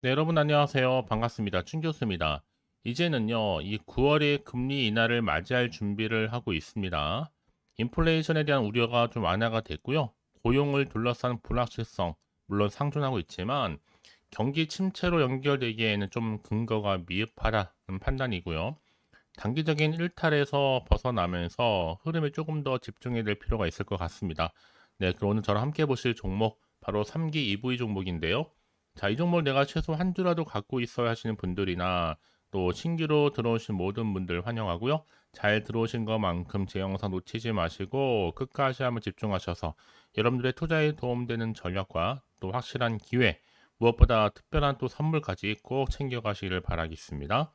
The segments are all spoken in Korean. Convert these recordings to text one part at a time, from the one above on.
네, 여러분 안녕하세요. 반갑습니다. 춘 교수입니다. 이제는요, 이 9월에 금리 인하를 맞이할 준비를 하고 있습니다. 인플레이션에 대한 우려가 좀 완화가 됐고요. 고용을 둘러싼 불확실성, 물론 상존하고 있지만 경기 침체로 연결되기에는 좀 근거가 미흡하다는 판단이고요. 단기적인 일탈에서 벗어나면서 흐름에 조금 더 집중해야 될 필요가 있을 것 같습니다. 네, 그럼 오늘 저랑 함께 보실 종목 바로 3기 EV 종목인데요. 자, 이 종목 내가 최소 한 주라도 갖고 있어야 하시는 분들이나 또 신규로 들어오신 모든 분들 환영하고요. 잘 들어오신 것만큼 제 영상 놓치지 마시고 끝까지 한번 집중하셔서 여러분들의 투자에 도움되는 전략과 또 확실한 기회, 무엇보다 특별한 또 선물까지 꼭 챙겨가시기를 바라겠습니다.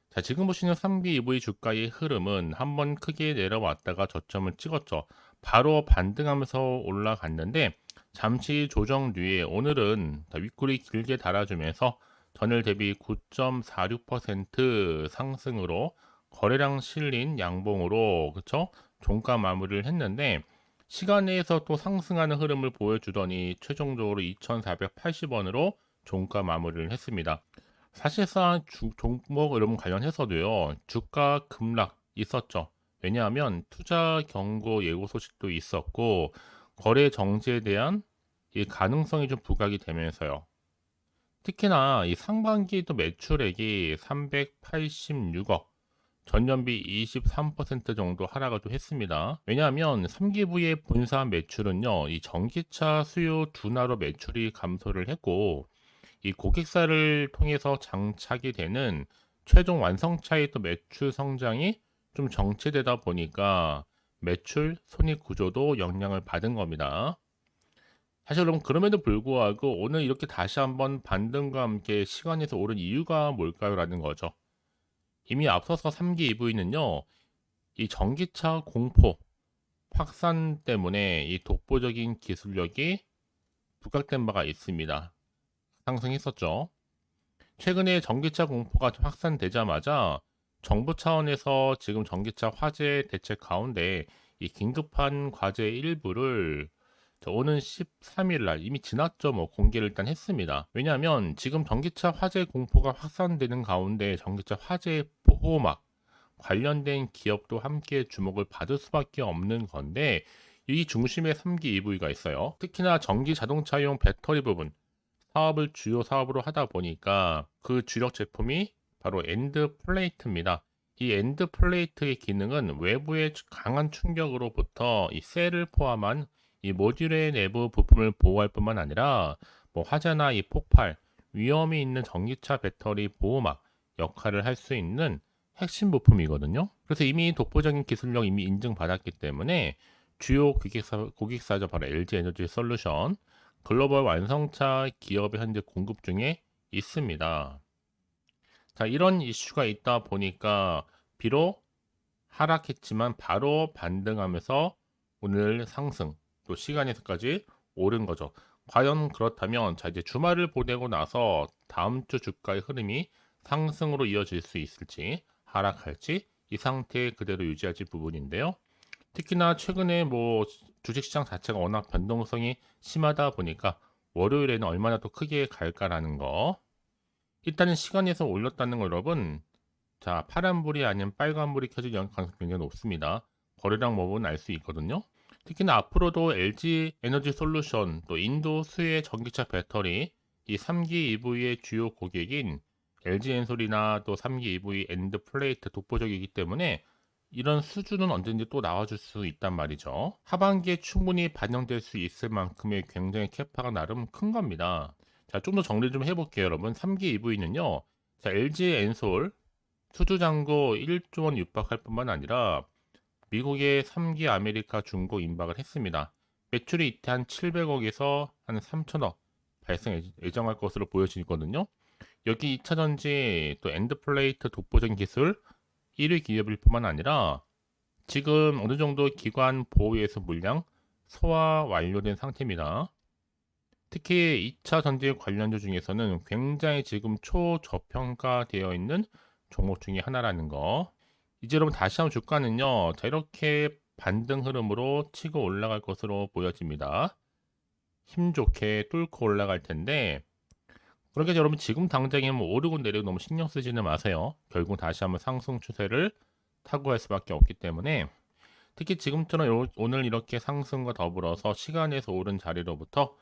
자, 지금 보시는 3기 EV 주가의 흐름은 한번 크게 내려왔다가 저점을 찍었죠. 바로 반등하면서 올라갔는데 잠시 조정 뒤에 오늘은 윗골이 길게 달아주면서 전일 대비 9.46% 상승으로 거래량 실린 양봉으로 그쵸? 종가 마무리를 했는데 시간 내에서 또 상승하는 흐름을 보여주더니 최종적으로 2,480원으로 종가 마무리를 했습니다. 사실상 종목 이름 관련해서도요, 주가 급락 있었죠. 왜냐하면 투자 경고 예고 소식도 있었고, 거래 정지에 대한 이 가능성이 좀 부각이 되면서요. 특히나 이 상반기 또 매출액이 386억, 전년비 23% 정도 하락을 또 했습니다. 왜냐하면 3기부의 본사 매출은요, 이 전기차 수요 둔화로 매출이 감소를 했고, 이 고객사를 통해서 장착이 되는 최종 완성차의 또 매출 성장이 좀 정체되다 보니까 매출 손익 구조도 영향을 받은 겁니다. 사실 그럼 그럼에도 불구하고 오늘 이렇게 다시 한번 반등과 함께 시간에서 오른 이유가 뭘까요? 라는 거죠. 이미 앞서서 3기 EV는요, 이 전기차 공포 확산 때문에 이 독보적인 기술력이 부각된 바가 있습니다. 상승했었죠. 최근에 전기차 공포가 확산되자마자 정부 차원에서 지금 전기차 화재 대책 가운데 이 긴급한 과제 일부를 오는 13일 날 이미 지났죠. 뭐 공개를 일단 했습니다. 왜냐하면 지금 전기차 화재 공포가 확산되는 가운데 전기차 화재 보호막 관련된 기업도 함께 주목을 받을 수밖에 없는 건데 이 중심에 3기 EV가 있어요. 특히나 전기 자동차용 배터리 부분 사업을 주요 사업으로 하다 보니까 그 주력 제품이 바로 엔드 플레이트입니다. 이 엔드 플레이트의 기능은 외부의 강한 충격으로부터 이 셀을 포함한 이 모듈의 내부 부품을 보호할 뿐만 아니라 뭐 화재나 이 폭발, 위험이 있는 전기차 배터리 보호막 역할을 할 수 있는 핵심 부품이거든요. 그래서 이미 독보적인 기술력 이미 인증받았기 때문에 주요 고객사죠. 바로 LG 에너지 솔루션 글로벌 완성차 기업에 현재 공급 중에 있습니다. 자, 이런 이슈가 있다 보니까 비록 하락했지만 바로 반등하면서 오늘 상승 또 시간에서까지 오른 거죠. 과연 그렇다면 자 이제 주말을 보내고 나서 다음 주 주가의 흐름이 상승으로 이어질 수 있을지 하락할지 이 상태 그대로 유지할지 부분인데요. 특히나 최근에 뭐 주식시장 자체가 워낙 변동성이 심하다 보니까 월요일에는 얼마나 더 크게 갈까라는 거. 일단은 시간에서 올렸다는 거 여러분. 자, 파란불이 아닌 빨간불이 켜질 가능성이 굉장히 높습니다. 거래량 부분 알 수 있거든요. 특히나 앞으로도 LG 에너지 솔루션, 또 인도 수혜 전기차 배터리, 이 3기 EV의 주요 고객인 LG 엔솔이나 또 3기 EV 엔드 플레이트 독보적이기 때문에 이런 수주는 언제든지 또 나와줄 수 있단 말이죠. 하반기에 충분히 반영될 수 있을 만큼의 굉장히 캐파가 나름 큰 겁니다. 자, 좀 더 정리 좀 해볼게요, 여러분. 3기 EV는요, 자, LG 엔솔 수주 잔고 1조 원 육박할 뿐만 아니라 미국의 3기 아메리카 중고 임박을 했습니다. 매출이 이때 한 700억에서 한 3천억 발생 예정할 것으로 보여지거든요. 여기 2차 전지 또 엔드플레이트 독보적인 기술 1위 기업일 뿐만 아니라 지금 어느 정도 기관 보호에서 물량 소화 완료된 상태입니다. 특히 2차 전지 관련주 중에서는 굉장히 지금 초저평가되어 있는 종목 중에 하나라는 거. 이제 여러분 다시 한번 주가는요. 자, 이렇게 반등 흐름으로 치고 올라갈 것으로 보여집니다. 힘 좋게 뚫고 올라갈 텐데 그러니까 여러분 지금 당장에 뭐 오르고 내리고 너무 신경 쓰지는 마세요. 결국 다시 한번 상승 추세를 타고 갈 수밖에 없기 때문에 특히 지금처럼 오늘 이렇게 상승과 더불어서 시간에서 오른 자리로부터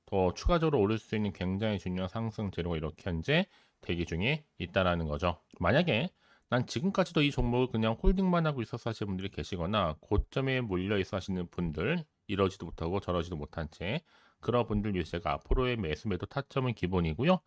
더 추가적으로 오를 수 있는 굉장히 중요한 상승 재료가 이렇게 현재 대기 중에 있다라는 거죠. 만약에 난 지금까지도 이 종목을 그냥 홀딩만 하고 있어서 하시는 분들이 계시거나 고점에 몰려 있어 하시는 분들, 이러지도 못하고 저러지도 못한 채 그런 분들 위해서 제가 앞으로의 매수 매도 타점은 기본이고요.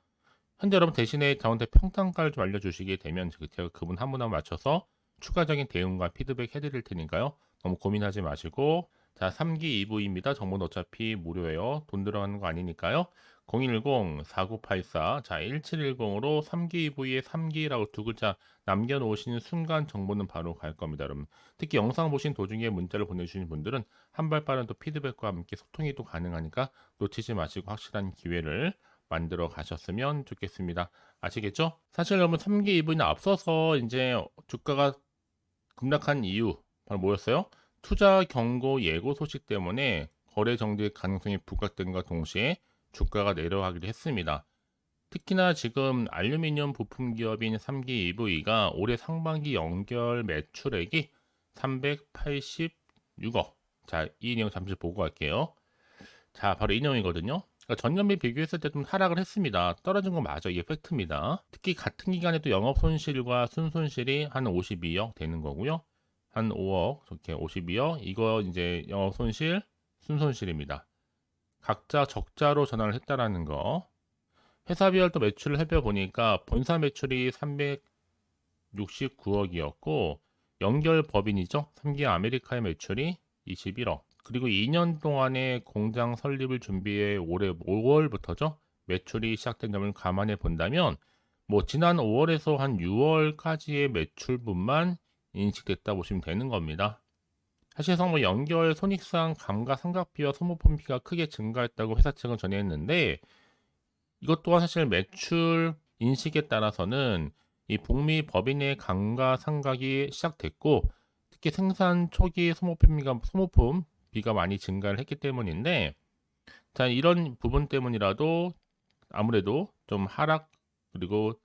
현재 여러분 대신에 저한테 평단가를 좀 알려주시게 되면 제가 그분 한 분 한 분 맞춰서 추가적인 대응과 피드백 해드릴 테니까요. 너무 고민하지 마시고, 자, 3기 EV입니다. 정보는 어차피 무료예요. 돈 들어가는 거 아니니까요. 010-4984, 자, 1710으로 3기 EV에 3기라고 두 글자 남겨놓으시는 순간 정보는 바로 갈 겁니다, 여러분. 특히 영상 보신 도중에 문자를 보내주신 분들은 한 발 빠른 또 피드백과 함께 소통이 또 가능하니까 놓치지 마시고 확실한 기회를 만들어 가셨으면 좋겠습니다. 아시겠죠? 사실 여러분 3기 EV는 앞서서 이제 주가가 급락한 이유 바로 뭐였어요? 투자 경고 예고 소식 때문에 거래 정지 가능성이 부각된과 동시에 주가가 내려가기도 했습니다. 특히나 지금 알루미늄 부품 기업인 3기 EV가 올해 상반기 연결 매출액이 386억. 자, 이 내용 잠시 보고 갈게요. 자, 바로 이 내용이거든요. 그러니까 전년비 비교했을 때 좀 하락을 했습니다. 떨어진 건 맞아. 이게 팩트입니다. 특히 같은 기간에 또 영업 손실과 순손실이 한 52억 되는 거고요. 한 5억, 이렇게 52억. 이거 이제 영업 손실, 순손실입니다. 각자 적자로 전환을 했다라는 거. 회사별 또 매출을 살펴보니까 본사 매출이 369억이었고 연결 법인이죠. 3기 아메리카의 매출이 21억. 그리고 2년 동안의 공장 설립을 준비해 올해 5월부터죠. 매출이 시작된 점을 감안해 본다면 뭐 지난 5월에서 한 6월까지의 매출분만 인식됐다 보시면 되는 겁니다. 사실상 뭐 연결 손익상 감가상각비와 소모품비가 크게 증가했다고 회사 측은 전했는데 이것 또한 사실 매출 인식에 따라서는 이 북미 법인의 감가상각이 시작됐고 특히 생산 초기 소모품비가 많이 증가를 했기 때문인데 자 이런 부분 때문이라도 아무래도 좀 하락 그리고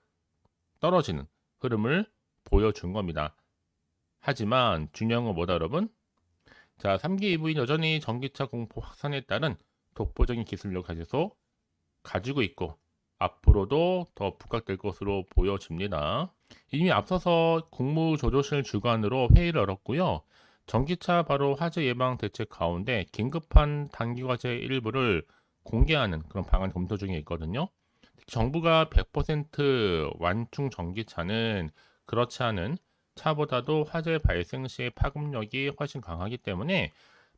떨어지는 흐름을 보여준 겁니다. 하지만 중요한 건 뭐다 여러분? 자 3기 EV 여전히 전기차 공포 확산에 따른 독보적인 기술력 가지고 있고 앞으로도 더 부각될 것으로 보여집니다. 이미 앞서서 국무조조실 주관으로 회의를 열었고요. 전기차 바로 화재 예방 대책 가운데 긴급한 단기과제 일부를 공개하는 그런 방안 검토 중에 있거든요. 정부가 100% 완충 전기차는 그렇지 않은 차보다도 화재 발생 시의 파급력이 훨씬 강하기 때문에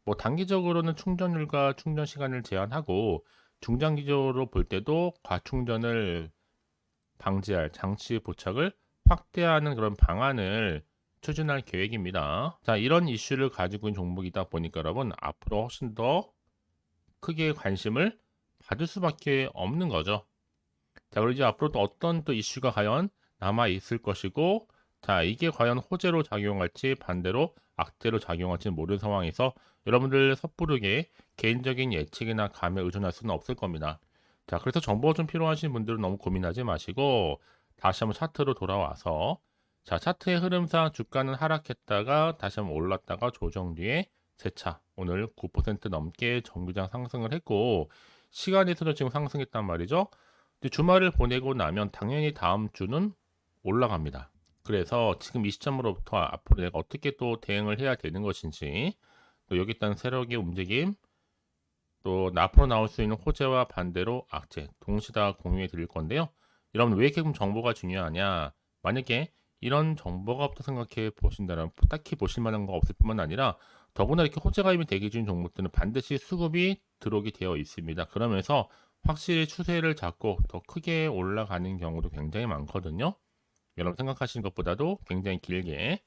뭐 단기적으로는 충전율과 충전 시간을 제한하고 중장기적으로 볼 때도 과충전을 방지할 장치 부착을 확대하는 그런 방안을 추진할 계획입니다. 자, 이런 이슈를 가지고 있는 종목이다 보니까 여러분 앞으로 훨씬 더 크게 관심을 받을 수밖에 없는 거죠. 자, 그리고 이제 앞으로 또 어떤 또 이슈가 과연 남아 있을 것이고, 자, 이게 과연 호재로 작용할지 반대로 악재로 작용할지는 모르는 상황에서 여러분들 섣부르게 개인적인 예측이나 감에 의존할 수는 없을 겁니다. 자, 그래서 정보가 좀 필요하신 분들은 너무 고민하지 마시고 다시 한번 차트로 돌아와서 자, 차트의 흐름상 주가는 하락했다가 다시 한번 올랐다가 조정 뒤에 재차 오늘 9% 넘게 정규장 상승을 했고 시간에서도 지금 상승했단 말이죠. 주말을 보내고 나면 당연히 다음 주는 올라갑니다. 그래서 지금 이 시점으로부터 앞으로 내가 어떻게 또 대응을 해야 되는 것인지 또 여기 있다는 세력의 움직임 또 앞으로 나올 수 있는 호재와 반대로 악재 동시에 다 공유해 드릴 건데요. 여러분 왜 이렇게 정보가 중요하냐? 만약에 이런 정보가 없다 생각해 보신다면 딱히 보실 만한 거 없을 뿐만 아니라 더구나 이렇게 호재가 이미 대기 중인 종목들은 반드시 수급이 들어오게 되어 있습니다. 그러면서 확실히 추세를 잡고 더 크게 올라가는 경우도 굉장히 많거든요. 여러분 생각하시는 것보다도 굉장히 길게.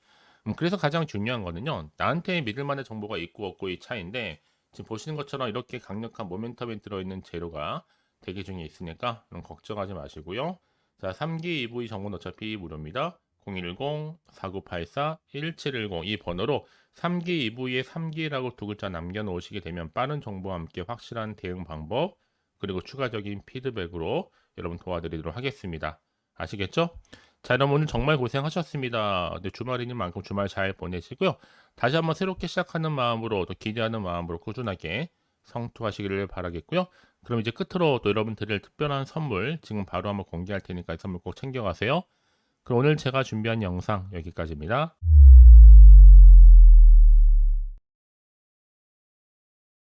그래서 가장 중요한 거는요. 나한테 믿을 만한 정보가 있고 없고의 차이인데 지금 보시는 것처럼 이렇게 강력한 모멘텀이 들어있는 재료가 대기 중에 있으니까 걱정하지 마시고요. 자, 3기 EV 정보는 어차피 무료입니다. 010-4984-1710 이 번호로 3기 EV에 3기라고 두 글자 남겨놓으시게 되면 빠른 정보와 함께 확실한 대응 방법 그리고 추가적인 피드백으로 여러분 도와드리도록 하겠습니다. 아시겠죠? 자, 여러분 오늘 정말 고생하셨습니다. 네, 주말이니만큼 주말 잘 보내시고요. 다시 한번 새롭게 시작하는 마음으로 또 기대하는 마음으로 꾸준하게 성투하시기를 바라겠고요. 그럼 이제 끝으로 또 여러분 드릴 특별한 선물 지금 바로 한번 공개할 테니까 이 선물 꼭 챙겨가세요. 그럼 오늘 제가 준비한 영상 여기까지입니다.